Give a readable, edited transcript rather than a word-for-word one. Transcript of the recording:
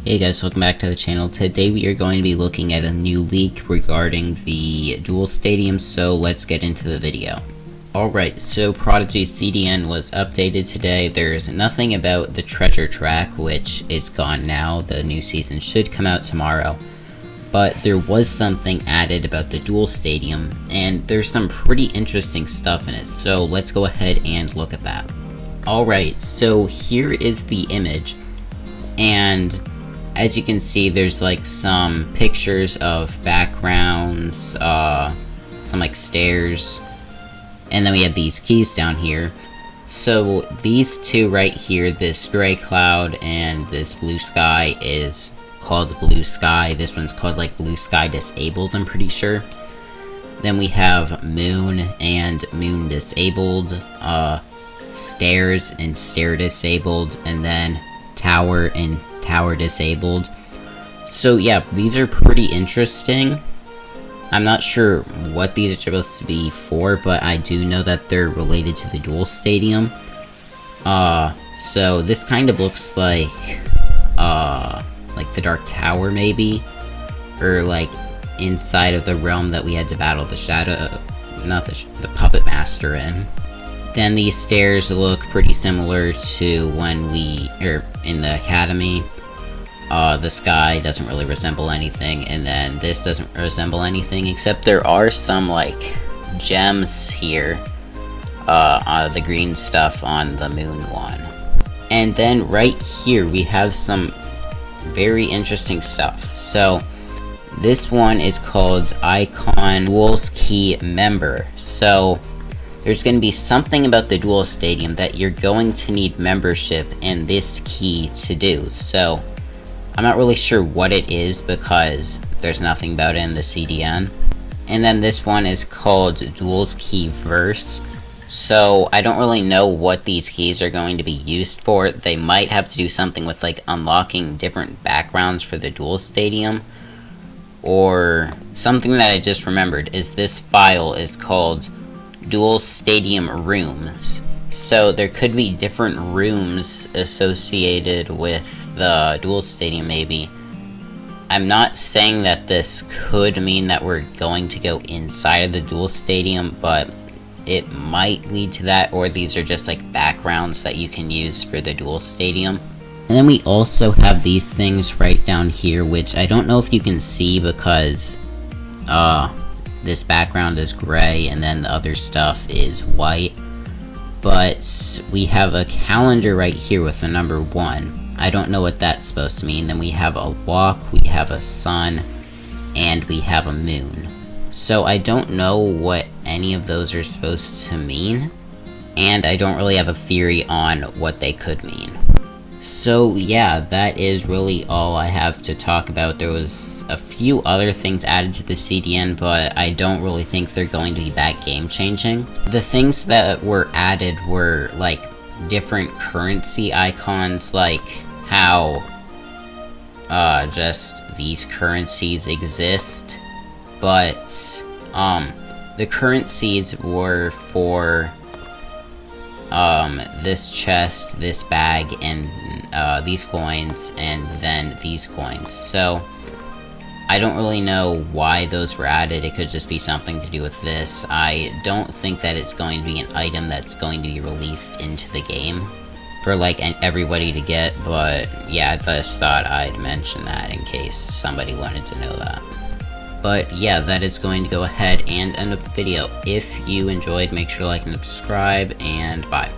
Hey guys, welcome back to the channel. Today we are going to be looking at a new leak regarding the Duel Stadium, so let's get into the video. Alright, so Prodigy CDN was updated today. There's nothing about the treasure track, which is gone now. The new season should come out tomorrow. But there was something added about the Duel Stadium, and there's some pretty interesting stuff in it, so let's go ahead and look at that. Alright, so here is the image, and as you can see, there's like some pictures of backgrounds, some like stairs, and then we have these keys down here. So these two right here, this gray cloud and this blue sky, is called blue sky. This one's called like blue sky disabled, I'm pretty sure. Then we have moon and moon disabled, stairs and stair disabled, and then tower and tower disabled. So yeah, these are pretty interesting. I'm not sure what these are supposed to be for, but I do know that they're related to the Duel Stadium. So this kind of looks like the Dark Tower maybe, or like inside of the realm that we had to battle the shadow, not the Puppet Master in. Then these stairs look pretty similar to when in the Academy. The sky doesn't really resemble anything, and then this doesn't resemble anything, except there are some like gems here, the green stuff on the moon one. And then right here we have some very interesting stuff. So this one is called Icon Duels Key Member. So there's going to be something about the Duel Stadium that you're going to need membership in this key to do. So I'm not really sure what it is because there's nothing about it in the CDN. And then this one is called Duels Key Verse. So I don't really know what these keys are going to be used for. They might have to do something with like unlocking different backgrounds for the Duel Stadium. Or something that I just remembered is this file is called Duel Stadium Rooms. So there could be different rooms associated with the Duel Stadium maybe. I'm not saying that this could mean that we're going to go inside of the Duel Stadium, but it might lead to that, or these are just like backgrounds that you can use for the Duel Stadium. And then we also have these things right down here, which I don't know if you can see because this background is gray and then the other stuff is white. But we have a calendar right here with the number 1. I don't know what that's supposed to mean. Then we have a walk, we have a sun, and we have a moon. So I don't know what any of those are supposed to mean, and I don't really have a theory on what they could mean. So yeah, that is really all I have to talk about. There was a few other things added to the CDN, but I don't really think they're going to be that game-changing. The things that were added were like different currency icons, like how just these currencies exist, but the currencies were for this chest, this bag, and these coins, and then these coins. So I don't really know why those were added. It could just be something to do with this. I don't think that it's going to be an item that's going to be released into the game for like everybody to get, but yeah, I just thought I'd mention that in case somebody wanted to know that. But yeah, that is going to go ahead and end up the video. If you enjoyed, make sure to like and subscribe, and bye.